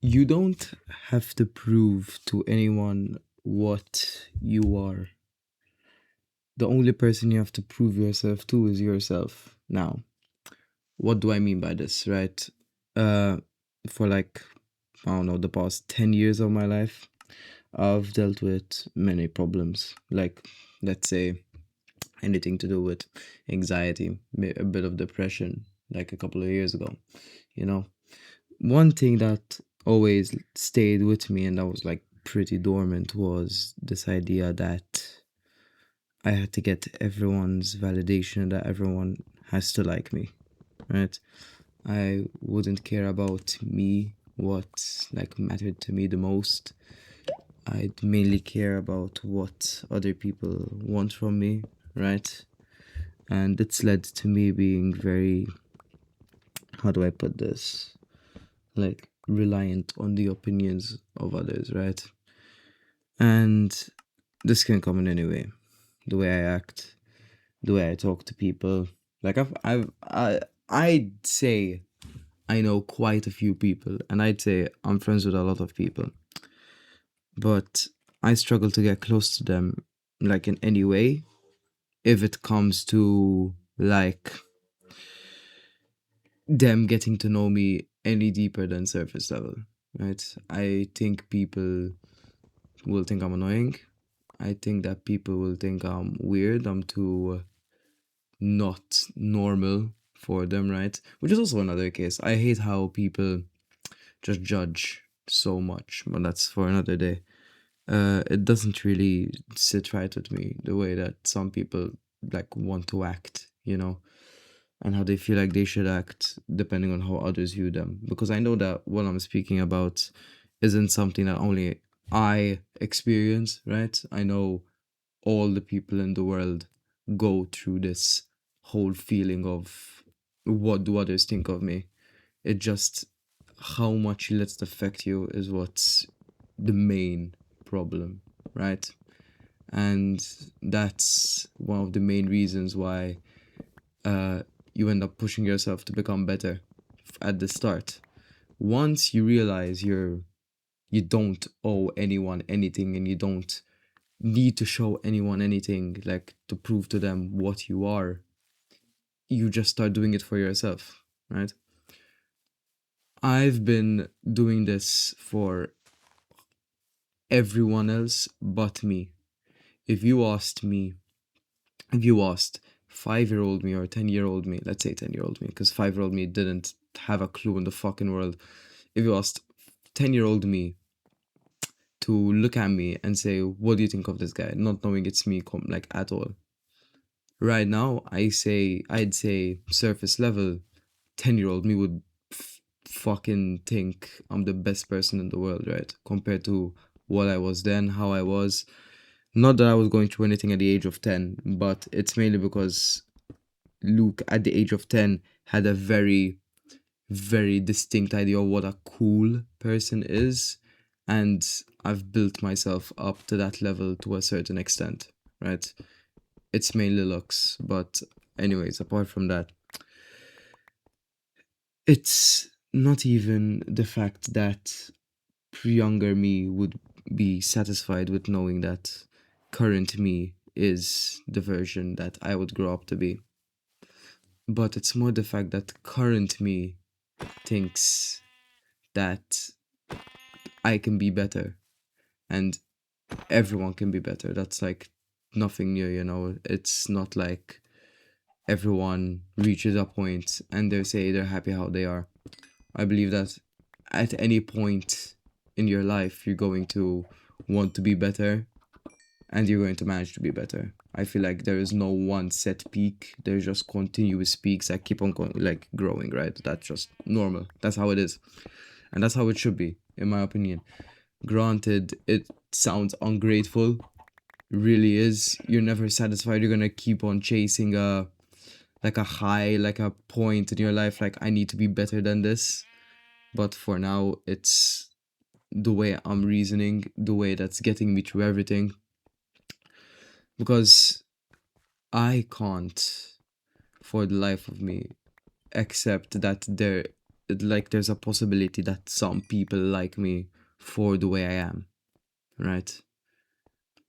You don't have to prove to anyone what you are. The only person you have to prove yourself to is yourself. Now, what do I mean by this, right? Uh, for like, I don't know, the past 10 years of my life, I've dealt with many problems. Like, let's say, anything to do with anxiety, a bit of depression, like a couple of years ago, you know? One thing that always stayed with me and that was like pretty dormant was this idea that I had to get everyone's validation, that everyone has to like me, right? I wouldn't care about me, what like mattered to me the most. I'd mainly care about what other people want from me, right? And it's led to me being very, how do I put this? Like reliant on the opinions of others, right? And this can come in any way. The way I act, the way I talk to people. Like I'd say I know quite a few people, and I'd say I'm friends with a lot of people, but I struggle to get close to them, like in any way, if it comes to like them getting to know me any deeper than surface level, right? I think people will think I'm annoying. I think that people will think I'm weird. I'm too not normal for them, right? Which is also another case. I hate how people just judge so much, but that's for another day. It doesn't really sit right with me the way that some people like want to act, and how they feel like they should act depending on how others view them. Because I know that what I'm speaking about isn't something that only I experience, right? I know all the people in the world go through this whole feeling of what do others think of me. It just how much you let it affect you is what's the main problem, right? And that's one of the main reasons why uh, you end up pushing yourself to become better at the start. Once you realize you don't owe anyone anything and you don't need to show anyone anything like to prove to them what you are, you just start doing it for yourself, right? I've been doing this for everyone else but me. If you asked me, if you asked 5-year-old me or 10-year-old me, let's say 10-year-old me, because 5-year-old me didn't have a clue in the fucking world. If you asked 10-year-old me to look at me and say, what do you think of this guy? Not knowing it's me, like at all. Right now, I'd say surface level, 10-year-old me would fucking think I'm the best person in the world, right? Compared to what I was then, how I was. Not that I was going through anything at the age of 10, but it's mainly because Luke at the age of 10 had a very, very distinct idea of what a cool person is. And I've built myself up to that level to a certain extent, right? It's mainly looks, but anyways, apart from that, it's not even the fact that younger me would be satisfied with knowing that current me is the version that I would grow up to be. But it's more the fact that current me thinks that I can be better and everyone can be better. That's like nothing new. It's not like everyone reaches a point and they say they're happy how they are. I believe that at any point in your life, you're going to want to be better and you're going to manage to be better. I feel like there is no one set peak. There's just continuous peaks that keep on like growing, right? That's just normal. That's how it is. And that's how it should be, in my opinion. Granted, it sounds ungrateful. Really is. You're never satisfied. You're gonna keep on chasing a high, like a point in your life, like I need to be better than this. But for now, it's the way I'm reasoning, the way that's getting me through everything. Because I can't, for the life of me, accept that there like there's a possibility that some people like me for the way I am, right?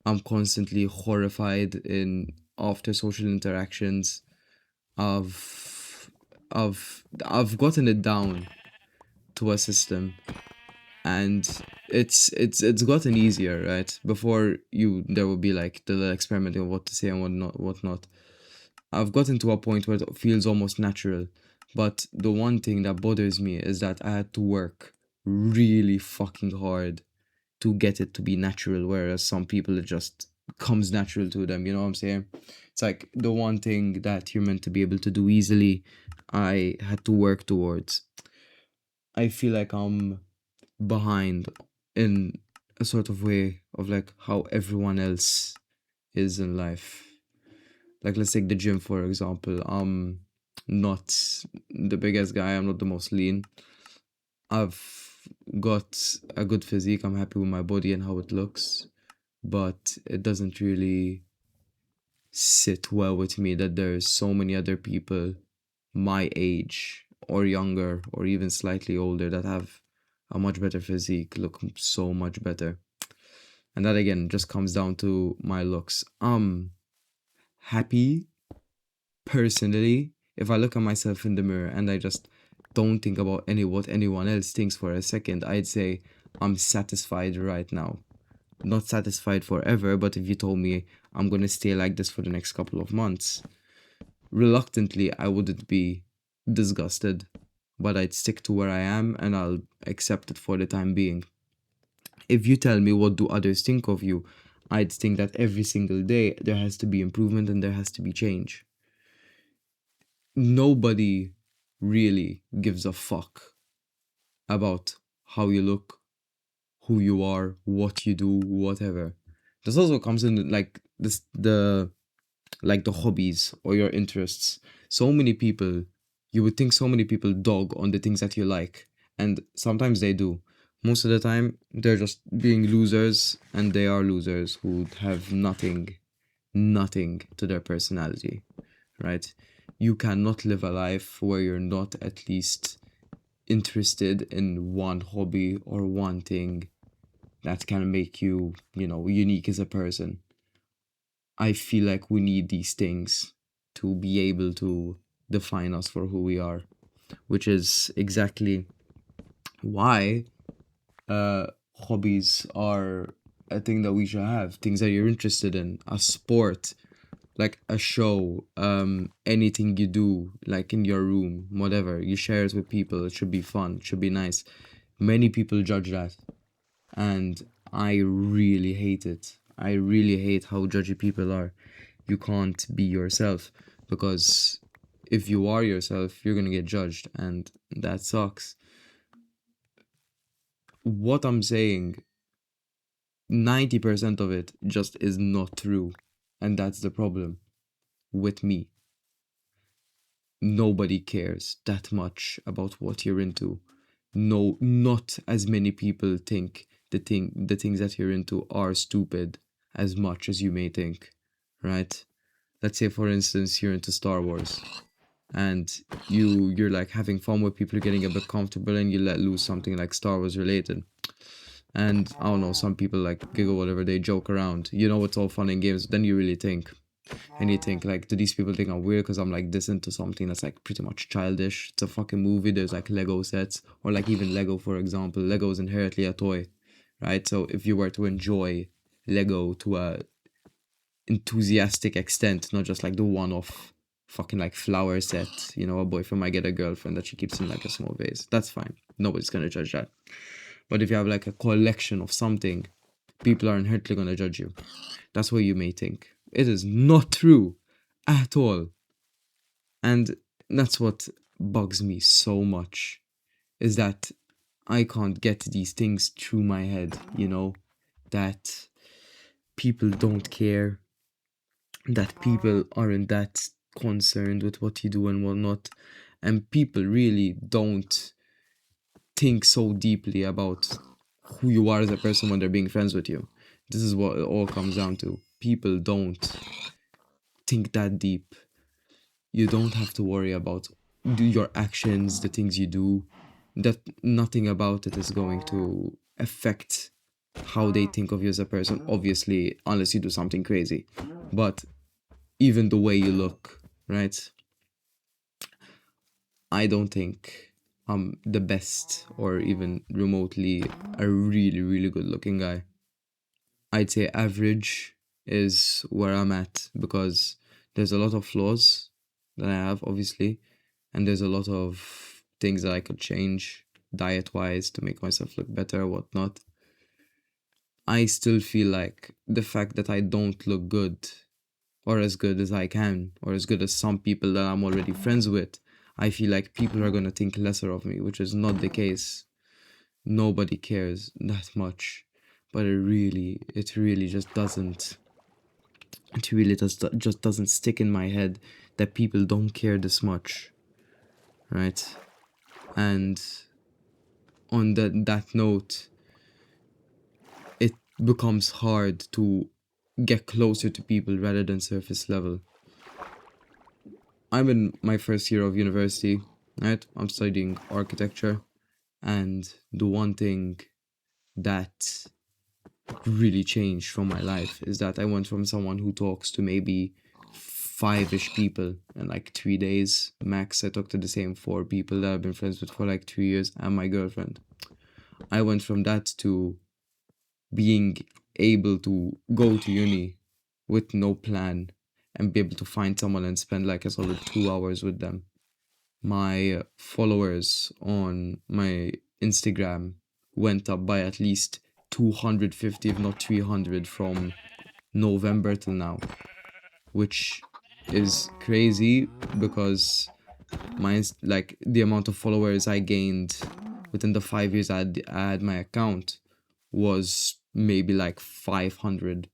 I'm constantly horrified in after social interactions. I've gotten it down to a system, and it's gotten easier, right? Before you there would be like the little experimenting of what to say and whatnot. I've gotten to a point where it feels almost natural. But the one thing that bothers me is that I had to work really fucking hard to get it to be natural, whereas some people it just comes natural to them, you know what I'm saying? It's like the one thing that you're meant to be able to do easily, I had to work towards. I feel like I'm behind in a sort of way of like how everyone else is in life. Like let's take the gym for example. I'm not the biggest guy, I'm not the most lean. I've got a good physique, I'm happy with my body and how it looks, but it doesn't really sit well with me that there's so many other people my age or younger or even slightly older that have a much better physique, look so much better. And that again just comes down to my looks. I'm happy personally if I look at myself in the mirror and I just don't think about what anyone else thinks for a second. I'd say I'm satisfied right now. Not satisfied forever, but if you told me I'm gonna stay like this for the next couple of months, reluctantly I wouldn't be disgusted, but I'd stick to where I am and I'll accept it for the time being. If you tell me what do others think of you, I'd think that every single day there has to be improvement and there has to be change. Nobody really gives a fuck about how you look, who you are, what you do, whatever. This also comes in like this the like the hobbies or your interests. So many people, you would think so many people dog on the things that you like, and sometimes they do. Most of the time, they're just being losers, and they are losers who have nothing to their personality, right? You cannot live a life where you're not at least interested in one hobby or one thing that can make you, unique as a person. I feel like we need these things to be able to define us for who we are, which is exactly why uh, hobbies are a thing that we should have. Things that you're interested in, a sport, like a show, anything you do, like in your room, whatever you share it with people. It should be fun. It should be nice. Many people judge that, and I really hate it. I really hate how judgy people are. You can't be yourself because if you are yourself, you're gonna get judged, and that sucks. What I'm saying, 90% of it just is not true, and that's the problem with me. Nobody cares that much about what you're into. No, not as many people think the things that you're into are stupid as much as you may think, right? Let's say for instance you're into Star Wars and you're like having fun with people, getting a bit comfortable, and you let loose something like Star Wars related. And I don't know, some people like giggle, whatever, they joke around. You know, it's all fun and games. Then you really think, and you think like, do these people think I'm weird because I'm like this into something that's like pretty much childish? It's a fucking movie. There's like Lego sets, or like even Lego, for example. Lego is inherently a toy, right? So if you were to enjoy Lego to a enthusiastic extent, not just like the one-off fucking like flower set, a boyfriend might get a girlfriend that she keeps in like a small vase. That's fine. Nobody's gonna judge that. But if you have like a collection of something, people are inherently gonna judge you. That's what you may think. It is not true at all. And that's what bugs me so much, is that I can't get these things through my head, that people don't care, that people aren't that concerned with what you do and whatnot, and people really don't think so deeply about who you are as a person when they're being friends with you. This is what it all comes down to. People don't think that deep. You don't have to worry about your actions, the things you do. that nothing about it is going to affect how they think of you as a person, obviously, unless you do something crazy. But even the way you look, right? I don't think I'm the best or even remotely a really, really good looking guy. I'd say average is where I'm at because there's a lot of flaws that I have, obviously, and there's a lot of things that I could change diet wise to make myself look better, whatnot. I still feel like the fact that I don't look good or as good as I can or as good as some people that I'm already friends with, I feel like people are going to think lesser of me, which is not the case. Nobody cares that much, but it really just doesn't. It really just doesn't stick in my head that people don't care this much, right? And on that note, it becomes hard to get closer to people rather than surface level. I'm in my first year of university, right? I'm studying architecture, and the one thing that really changed from my life is that I went from someone who talks to maybe five-ish people in like 3 days max. I talked to the same four people that I've been friends with for like 3 years and my girlfriend. I went from that to being able to go to uni with no plan and be able to find someone and spend like a solid 2 hours with them. My followers on my Instagram went up by at least 250, if not 300, from November till now, which is crazy because like the amount of followers I gained within the 5 years I had my account was maybe like 500,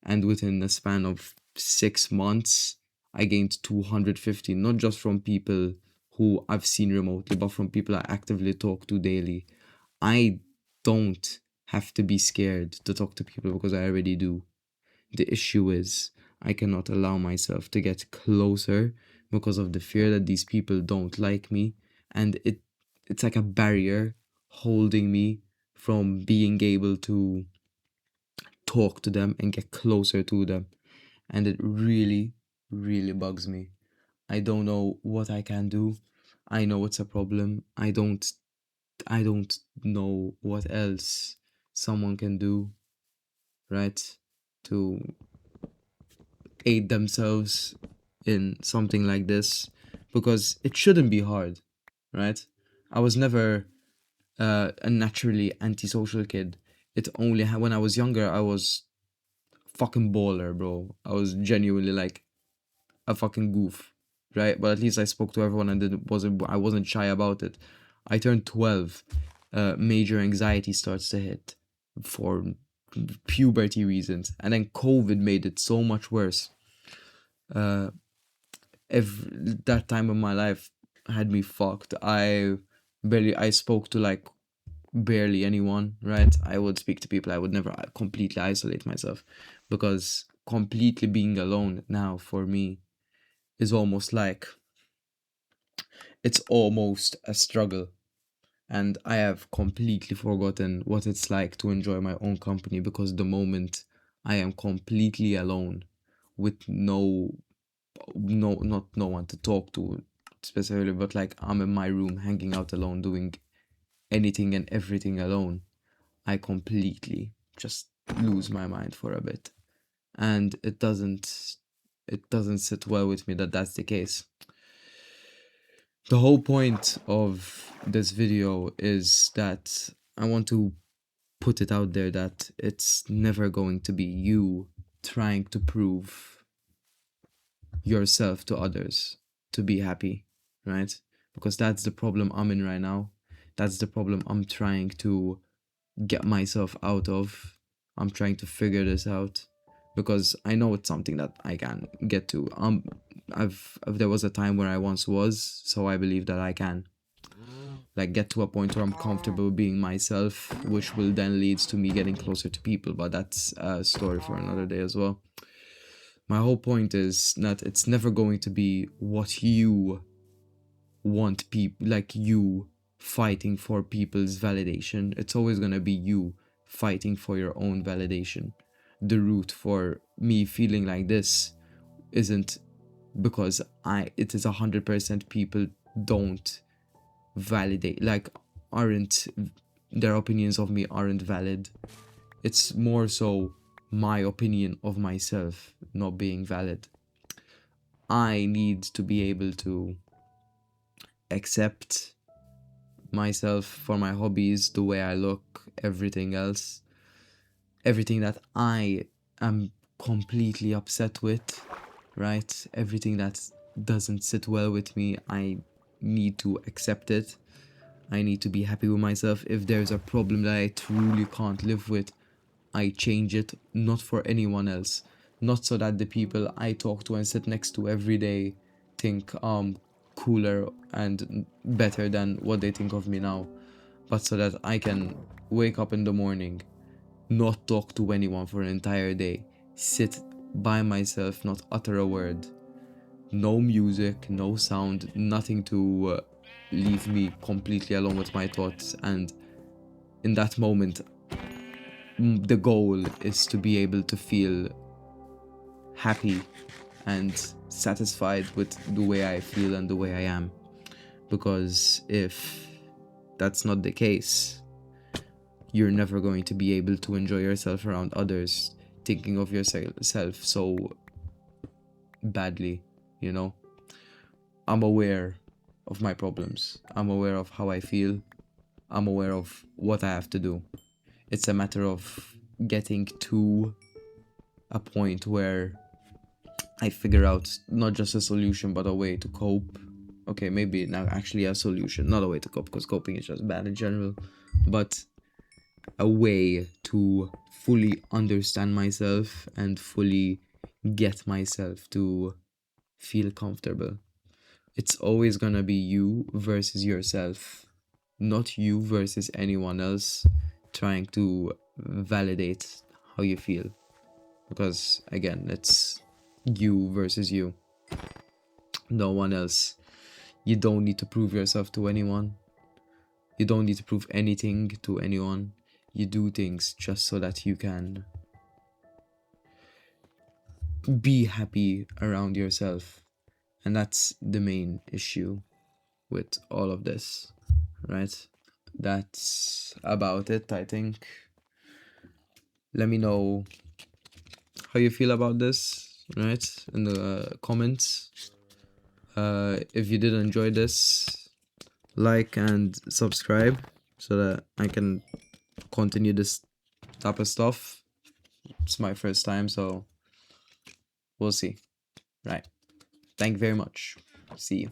and within a span of 6 months I gained 250, not just from people who I've seen remotely, but from people I actively talk to daily. I don't have to be scared to talk to people because I already do. The issue is I cannot allow myself to get closer because of the fear that these people don't like me, and it's like a barrier holding me from being able to talk to them and get closer to them. And it really, really bugs me. I don't know what I can do. I know it's a problem. I don't know what else someone can do, right? To aid themselves in something like this, because it shouldn't be hard, right? I was never a naturally antisocial kid. It only when I was younger I was fucking baller, bro. I was genuinely like a fucking goof, right? But at least I spoke to everyone and I wasn't shy about it. I turned 12, major anxiety starts to hit for puberty reasons, and then COVID made it so much worse. Uh, if that time of my life had me fucked. I spoke to like barely anyone, right? I would speak to people. I would never completely isolate myself, because completely being alone now for me is almost like it's almost a struggle. And I have completely forgotten what it's like to enjoy my own company, because the moment I am completely alone with not no one to talk to specifically, but like I'm in my room hanging out alone doing anything and everything alone, I completely just lose my mind for a bit. And it doesn't sit well with me that that's the case. The whole point of this video is that I want to put it out there that it's never going to be you trying to prove yourself to others to be happy, right? Because that's the problem I'm in right now. That's the problem I'm trying to get myself out of. I'm trying to figure this out because I know it's something that I can get to. There was a time where I once was, so I believe that I can like get to a point where I'm comfortable being myself, which will then leads to me getting closer to people. But that's a story for another day as well. My whole point is that it's never going to be what you want people like you fighting for people's validation. It's always going to be you fighting for your own validation. The root for me feeling like this isn't because it is 100% people don't validate, like, aren't, their opinions of me aren't valid. It's more so my opinion of myself not being valid. I need to be able to accept myself for my hobbies, the way I look, everything else, everything that I am completely upset with, right? Everything that doesn't sit well with me, I need to accept it. I need to be happy with myself. If there's a problem that I truly can't live with, I change it, not for anyone else. Not so that the people I talk to and sit next to every day think cooler and better than what they think of me now, but so that I can wake up in the morning, not talk to anyone for an entire day, sit by myself, not utter a word, no music, no sound, nothing to leave me completely alone with my thoughts. And in that moment, the goal is to be able to feel happy and satisfied with the way I feel and the way I am. Because if that's not the case, you're never going to be able to enjoy yourself around others, thinking of yourself so badly, you know? I'm aware of my problems. I'm aware of how I feel. I'm aware of what I have to do. It's a matter of getting to a point where I figure out not just a solution, but a way to cope. Okay, maybe now actually a solution, not a way to cope, because coping is just bad in general, but a way to fully understand myself and fully get myself to feel comfortable. It's always gonna be you versus yourself, not you versus anyone else trying to validate how you feel. Because again, it's you versus you, no one else. You don't need to prove yourself to anyone. You don't need to prove anything to anyone. You do things just so that you can be happy around yourself. And that's the main issue with all of this, right? That's about it, I think. Let me know how you feel about this, right? In the comments. If you did enjoy this, like and subscribe so that I can continue this type of stuff. It's my first time, so we'll see. Right. Thank you very much. See you.